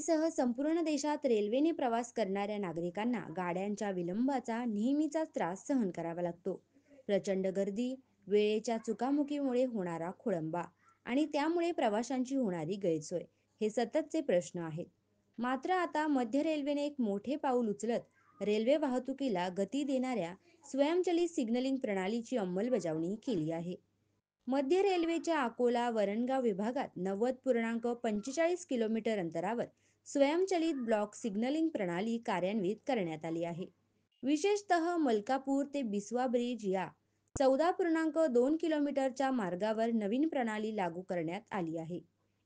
मुंबईसह संपूर्ण देशात रेल्वेने प्रवास करणाऱ्या नागरिकांना गाड्यांच्या विलंबाचा नेहमीचा त्रास सहन करावा लागतो. प्रचंड गर्दी, वेळेच्या चुकामुकीमुळे होणारा खोळंबा आणि त्यामुळे प्रवाशांची होणारी गैरसोय हे सततचे प्रश्न आहेत. मात्र आता मध्य रेल्वेने एक मोठे पाऊल उचलत रेल्वे वाहतुकीला गती देणाऱ्या स्वयंचलित सिग्नलिंग प्रणालीची अंमलबजावणी केली आहे. मध्य रेल्वेच्या अकोला वरणगाव विभागात 90.45 किलोमीटर अंतरावर स्वयंचलित ब्लॉक सिग्नलिंग प्रणाली कार्यान्वित करण्यात आली आहे. विशेषतः मलकापूर ते बिसवा ब्रिज या 14.2 किलोमीटरच्या मार्गावर नवीन प्रणाली लागू करण्यात आली आहे.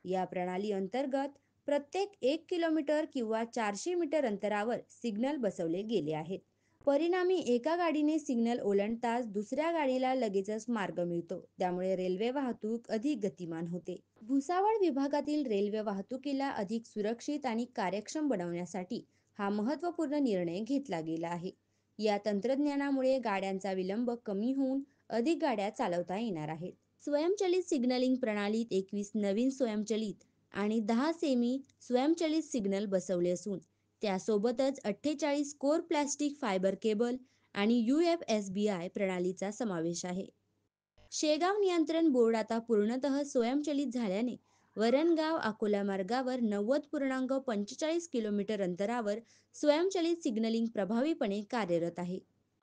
या प्रणाली अंतर्गत प्रत्येक 1 किलोमीटर किंवा 400 मीटर अंतरावर सिग्नल बसवले गेले आहेत. परिणामी एका गाडीने सिग्नल ओलांडताच दुसऱ्या गाडीला लगेचच मार्ग मिळतो, त्यामुळे रेल्वे वाहतूक अधिक गतिमान होते. भुसावळ विभागातील रेल्वे वाहतुकीला अधिक सुरक्षित आणि कार्यक्षम बनवण्यासाठी हा महत्त्वपूर्ण निर्णय घेतला गेला आहे. या तंत्रज्ञानामुळे गाड्यांचा विलंब कमी होऊन अधिक गाड्या चालवता येणार आहेत. स्वयंचलित सिग्नलिंग प्रणालीत 21 नवीन स्वयंचलित आणि 10 सेमी स्वयंचलित सिग्नल बसवले असून त्यासोबतच 48 कोर प्लास्टिक फायबर केबल आणि UFSBI प्रणालीचा समावेश आहे. शेगाव नियंत्रण बोर्ड आता पूर्णतः स्वयंचलित झाल्याने वरणगाव अकोला मार्गावर 90.45 किलोमीटर अंतरावर स्वयंचलित सिग्नलिंग प्रभावीपणे कार्यरत आहे.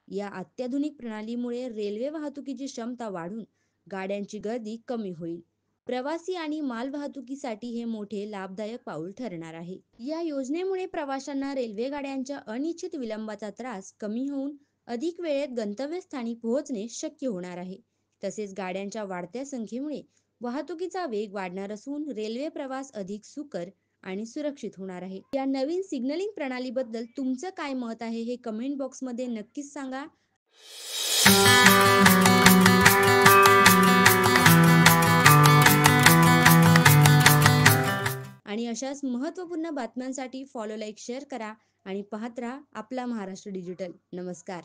या अत्याधुनिक प्रणालीमुळे रेल्वे वाहतुकीची क्षमता वाढून गाड्यांची गर्दी कमी होईल. प्रवासी आणि माल वाहतुकीसाठी हे मोठे लाभदायक पाऊल ठरणार आहे. या योजनेमुळे प्रवाशांना रेल्वे गाड्यांच्या अनिश्चित विलंबाचा त्रास कमी होऊन अधिक वेळेत गंतव्यस्थानी पोहोचणे शक्य होणार आहे. तसेच गाड्यांच्या वाढत्या संख्येमुळे वाहतुकीचा वेग वाढणार असून रेल्वे प्रवास अधिक सुकर आणि सुरक्षित होणार आहे. या नवीन सिग्नलिंग प्रणालीबद्दल तुमचं काय मत आहे हे कमेंट बॉक्समध्ये नक्कीच सांगा. आणि अशाच महत्त्वपूर्ण बातम्यांसाठी फॉलो, लाईक, शेअर करा आणि पाहत राहा आपला महाराष्ट्र डिजिटल. नमस्कार.